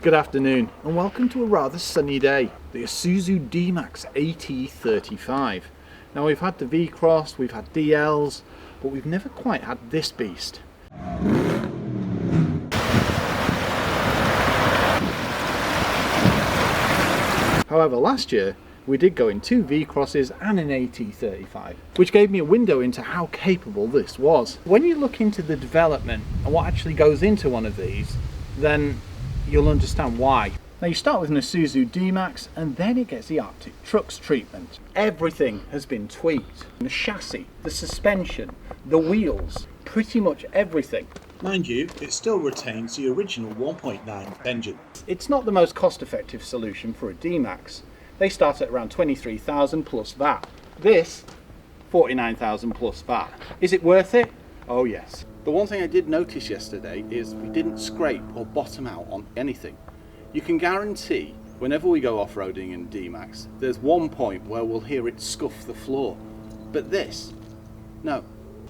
Good afternoon and welcome to a rather sunny day, the Isuzu D-Max AT35. Now we've had the V-Cross, we've had DLs, but we've never quite had this beast. However, last year we did go in two V-Crosses and an AT35, which gave me a window into how capable this was. When you look into the development and what actually goes into one of these, then you'll understand why. Now you start with an Isuzu D-Max and then it gets the Arctic Trucks treatment. Everything has been tweaked. The chassis, the suspension, the wheels, pretty much everything. Mind you, it still retains the original 1.9 engine. It's not the most cost-effective solution for a D-Max. They start at around 23,000 plus VAT. This, 49,000 plus VAT. Is it worth it? Oh yes. The one thing I did notice yesterday is we didn't scrape or bottom out on anything. You can guarantee whenever we go off-roading in D-Max, there's one point where we'll hear it scuff the floor. But this, no.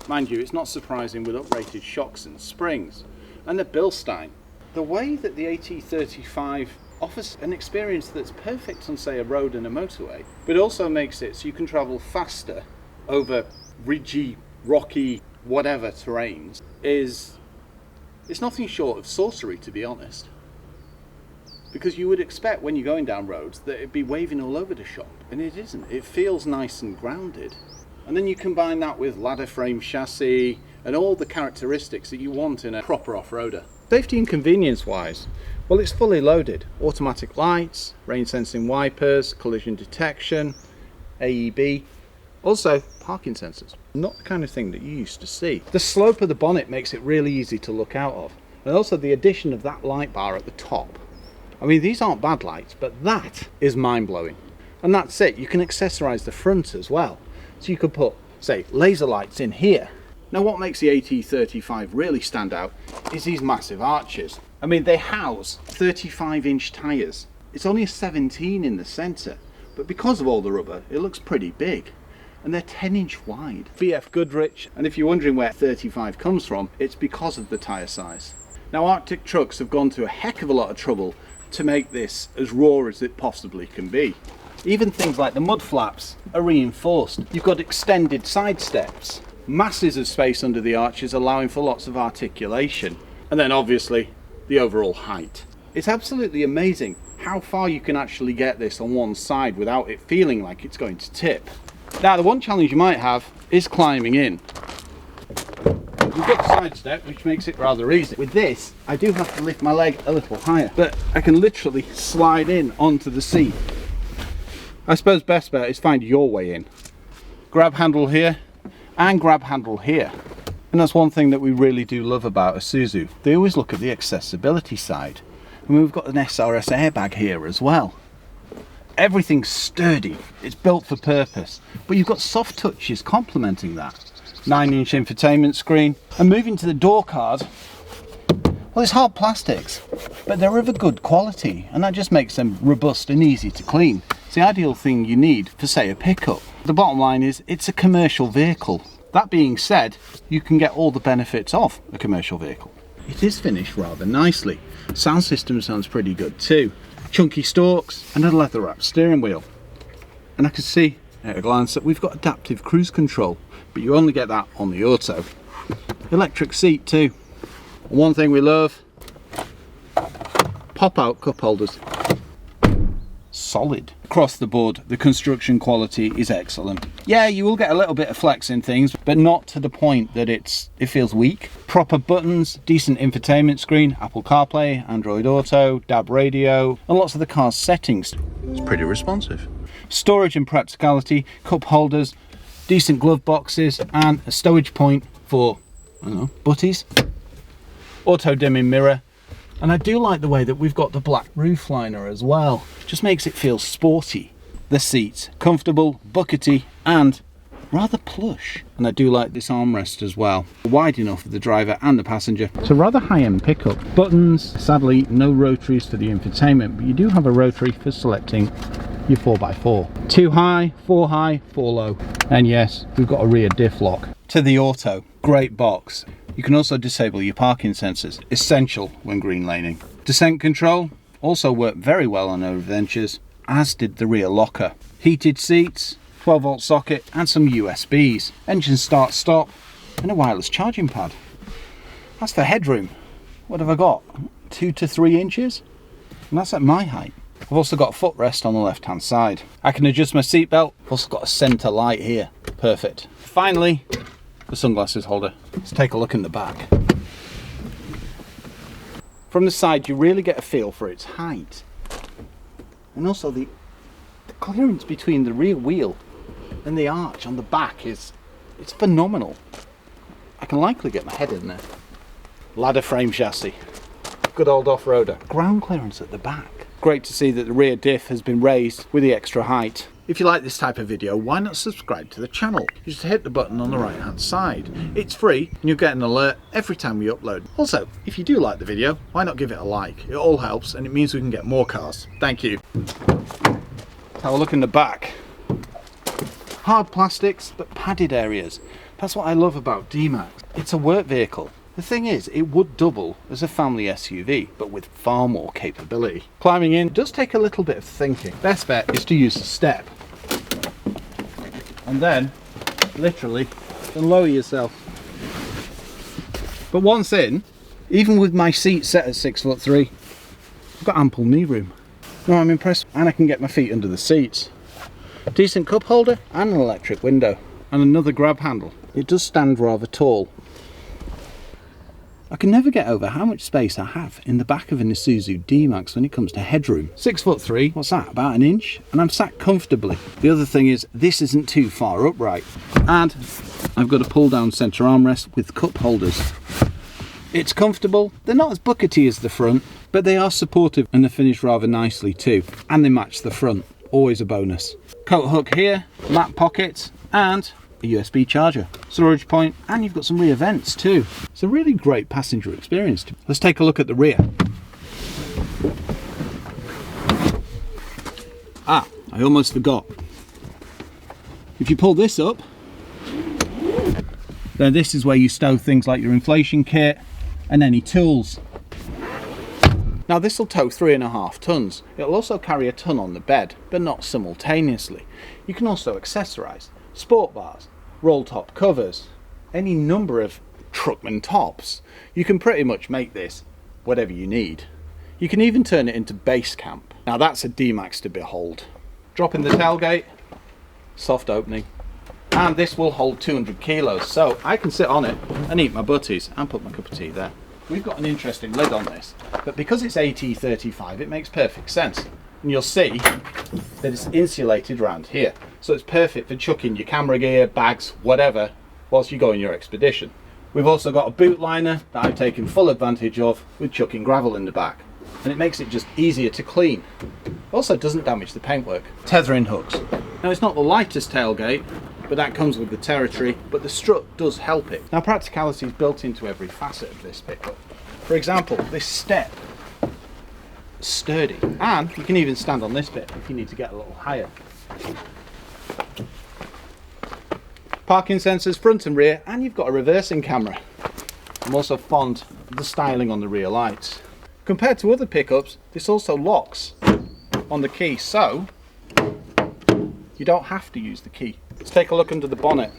Mind you, it's not surprising with uprated shocks and springs. And the Bilstein, the way that the AT35 offers an experience that's perfect on, say, a road and a motorway, but also makes it so you can travel faster over ridgy, rocky, whatever terrains, it's nothing short of sorcery, to be honest. Because you would expect when you're going down roads that it'd be waving all over the shop, and it isn't. It feels nice and grounded. And then you combine that with ladder frame chassis and all the characteristics that you want in a proper off-roader. Safety and convenience wise, well, it's fully loaded. Automatic lights, rain sensing wipers, collision detection, AEB, also parking sensors. Not the kind of thing that you used to see. The slope of the bonnet makes it really easy to look out of. And also the addition of that light bar at the top. I mean, these aren't bad lights, but that is mind-blowing. And that's it, you can accessorize the front as well. So you could put, say, laser lights in here. Now what makes the AT35 really stand out is these massive arches. I mean, they house 35-inch tyres. It's only a 17 in the centre, but because of all the rubber, it looks pretty big. And they're 10-inch wide. BF Goodrich, and if you're wondering where 35 comes from, it's because of the tyre size. Now Arctic Trucks have gone to a heck of a lot of trouble to make this as raw as it possibly can be. Even things like the mud flaps are reinforced. You've got extended side steps, masses of space under the arches allowing for lots of articulation, and then obviously the overall height. It's absolutely amazing how far you can actually get this on one side without it feeling like it's going to tip. Now the one challenge you might have is climbing in. We've got the side step, which makes it rather easy. With this, I do have to lift my leg a little higher, but I can literally slide in onto the seat. I suppose best bet is find your way in. Grab handle here and grab handle here. And that's one thing that we really do love about Isuzu. They always look at the accessibility side. And we've got an SRS airbag here as well. Everything's sturdy, it's built for purpose, but you've got soft touches complementing that. 9-inch infotainment screen, and moving to the door card, well, it's hard plastics, but they're of a good quality, and that just makes them robust and easy to clean. It's the ideal thing you need for, say, a pickup. The bottom line is, it's a commercial vehicle. That being said, you can get all the benefits of a commercial vehicle. It is finished rather nicely. Sound system sounds pretty good too. Chunky stalks and a leather wrapped steering wheel. And I can see at a glance that we've got adaptive cruise control, but you only get that on the auto. Electric seat too. And one thing we love, pop out cup holders. Solid. Across the board, the construction quality is excellent. Yeah, you will get a little bit of flex in things, but not to the point that it feels weak. Proper buttons, decent infotainment screen, Apple CarPlay, Android Auto, DAB radio, and lots of the car's settings. It's pretty responsive. Storage and practicality, cup holders, decent glove boxes, and a stowage point for, I don't know, butties. Auto dimming mirror. And I do like the way that we've got the black roof liner as well. Just makes it feel sporty. The seats, comfortable, buckety, and rather plush. And I do like this armrest as well. Wide enough for the driver and the passenger. It's a rather high-end pickup. Buttons, sadly no rotaries for the infotainment, but you do have a rotary for selecting your 4x4. 2 high, 4 high, 4 low. And yes, we've got a rear diff lock. To the auto, great box. You can also disable your parking sensors, essential when green laning. Descent control, also worked very well on our adventures, as did the rear locker. Heated seats, 12 volt socket and some USBs, engine start stop and a wireless charging pad. That's for headroom. What have I got? 2 to 3 inches? And that's at my height. I've also got a footrest on the left hand side. I can adjust my seatbelt. I've also got a centre light here. Perfect. Finally, the sunglasses holder. Let's take a look in the back. From the side you really get a feel for its height. And also the clearance between the rear wheel and the arch on the back it's phenomenal. I can likely get my head in there. Ladder frame chassis. Good old off-roader. Ground clearance at the back. Great to see that the rear diff has been raised with the extra height. If you like this type of video, why not subscribe to the channel? You just hit the button on the right hand side. It's free and you'll get an alert every time we upload. Also, if you do like the video, why not give it a like? It all helps and it means we can get more cars. Thank you. Let's have a look in the back. Hard plastics but padded areas. That's what I love about D-Max. It's a work vehicle. The thing is, it would double as a family SUV, but with far more capability. Climbing in does take a little bit of thinking. Best bet is to use the step. And then, literally, lower yourself. But once in, even with my seat set at 6'3", I've got ample knee room. No, I'm impressed, and I can get my feet under the seats. Decent cup holder and an electric window. And another grab handle. It does stand rather tall. I can never get over how much space I have in the back of an Isuzu D-Max when it comes to headroom. 6'3", what's that, about an inch? And I'm sat comfortably. The other thing is, this isn't too far upright. And I've got a pull down centre armrest with cup holders. It's comfortable, they're not as buckety as the front, but they are supportive and they're finished rather nicely too. And they match the front, always a bonus. Coat hook here, matte pockets, and a USB charger, storage point, and you've got some rear vents too. It's a really great passenger experience. Let's take a look at the rear. I almost forgot. If you pull this up, then this is where you stow things like your inflation kit and any tools. Now this will tow 3.5 tons. It'll also carry a ton on the bed, but not simultaneously. You can also accessorise sport bars, roll top covers, any number of truckman tops. You can pretty much make this whatever you need. You can even turn it into base camp. Now that's a D-Max to behold. Drop in the tailgate, soft opening, and this will hold 200 kilos, so I can sit on it and eat my butties and put my cup of tea there. We've got an interesting lid on this, but because it's AT35 it makes perfect sense. And you'll see that it's insulated around here. So it's perfect for chucking your camera gear, bags, whatever, whilst you go on your expedition. We've also got a boot liner that I've taken full advantage of with chucking gravel in the back. And it makes it just easier to clean. Also doesn't damage the paintwork. Tethering hooks. Now it's not the lightest tailgate, but that comes with the territory, but the strut does help it. Now practicality is built into every facet of this pickup. For example, this step, sturdy, and you can even stand on this bit if you need to get a little higher. Parking sensors front and rear, and you've got a reversing camera. I'm also fond of the styling on the rear lights. Compared to other pickups, this also locks on the key, so you don't have to use the key. Let's take a look under the bonnet.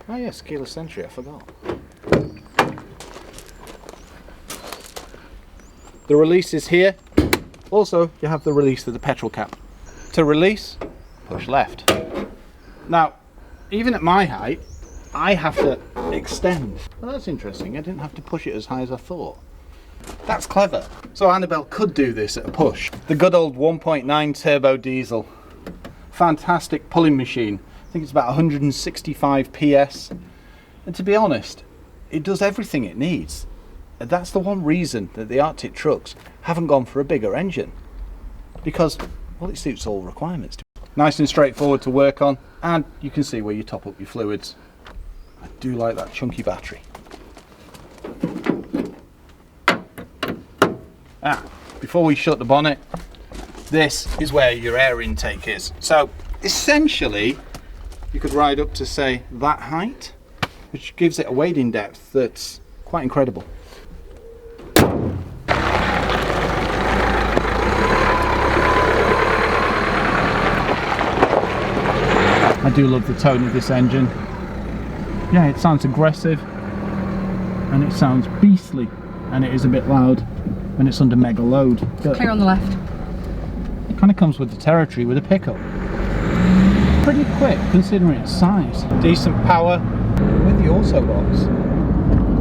Oh yes, keyless entry, I forgot. The release is here. Also, you have the release of the petrol cap. To release, push left. Now, even at my height, I have to extend. Well, that's interesting. I didn't have to push it as high as I thought. That's clever. So Annabelle could do this at a push. The good old 1.9 turbo diesel. Fantastic pulling machine. I think it's about 165 PS. And to be honest, it does everything it needs. And that's the one reason that the Arctic trucks haven't gone for a bigger engine. Because, well, it suits all requirements. Nice and straightforward to work on, and you can see where you top up your fluids. I do like that chunky battery. Before we shut the bonnet, this is where your air intake is. So essentially, you could ride up to, say, that height, which gives it a wading depth that's quite incredible. I do love the tone of this engine. Yeah, it sounds aggressive and it sounds beastly, and it is a bit loud when it's under mega load. Clear on the left. It kind of comes with the territory with a pickup. Pretty quick considering its size. Decent power with the auto box.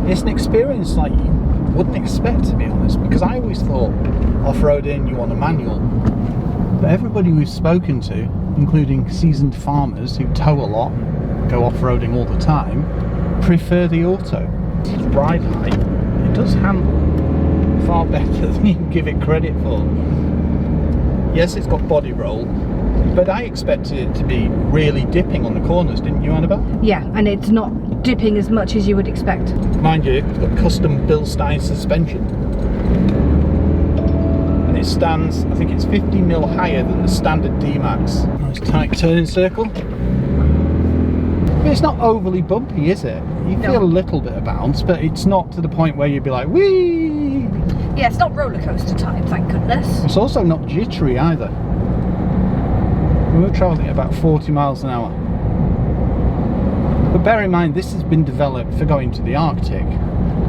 It's an experience like you wouldn't expect, to be honest, because I always thought off-roading you want a manual, but everybody we've spoken to, including seasoned farmers who tow a lot, go off-roading all the time, prefer the auto. Its ride height, it does handle far better than you can give it credit for. Yes, it's got body roll, but I expected it to be really dipping on the corners, didn't you, Annabelle? Yeah, and it's not dipping as much as you would expect. Mind you, it's got custom Bilstein suspension. And it stands, I think it's 50mm higher than the standard D-Max. Nice tight turning circle. But it's not overly bumpy, is it? You feel a little bit of bounce, but it's not to the point where you'd be like, whee! Yeah, it's not roller coaster type, thank goodness. It's also not jittery either. We were travelling at about 40 miles an hour. But bear in mind, this has been developed for going to the Arctic.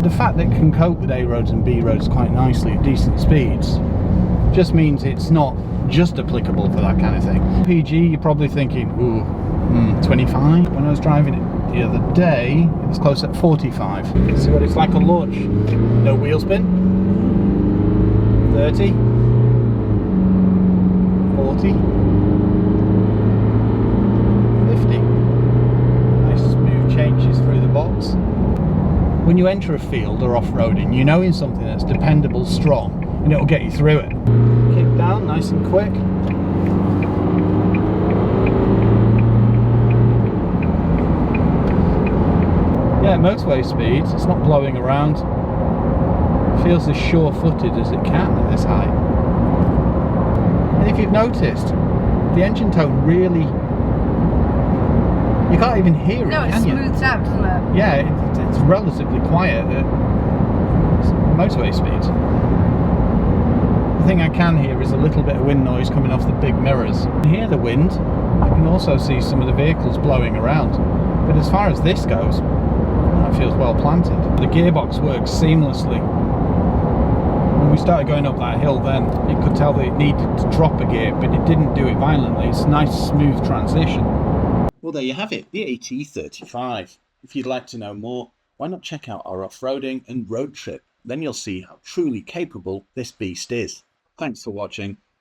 The fact that it can cope with A roads and B roads quite nicely at decent speeds just means it's not just applicable for that kind of thing. PG, you're probably thinking, ooh, 25. When I was driving it the other day, it was close at 45. See what it's like on launch. No wheel spin. 30. 40. 50. Nice smooth changes through the box. When you enter a field or off-roading, you know in something that's dependable, strong, and it'll get you through it. Kick down, nice and quick. Yeah, motorway speeds, it's not blowing around. It feels as sure-footed as it can at this height. And if you've noticed, the engine tone really, you can't even hear it, No, it can you? smooths out, doesn't it? Yeah, it's relatively quiet at motorway speeds. The thing I can hear is a little bit of wind noise coming off the big mirrors. I hear the wind. I can also see some of the vehicles blowing around. But as far as this goes, that feels well planted. The gearbox works seamlessly. When we started going up that hill then, you could tell that it needed to drop a gear, but it didn't do it violently. It's a nice smooth transition. Well, there you have it, the AT35. If you'd like to know more, why not check out our off-roading and road trip? Then you'll see how truly capable this beast is. Thanks for watching.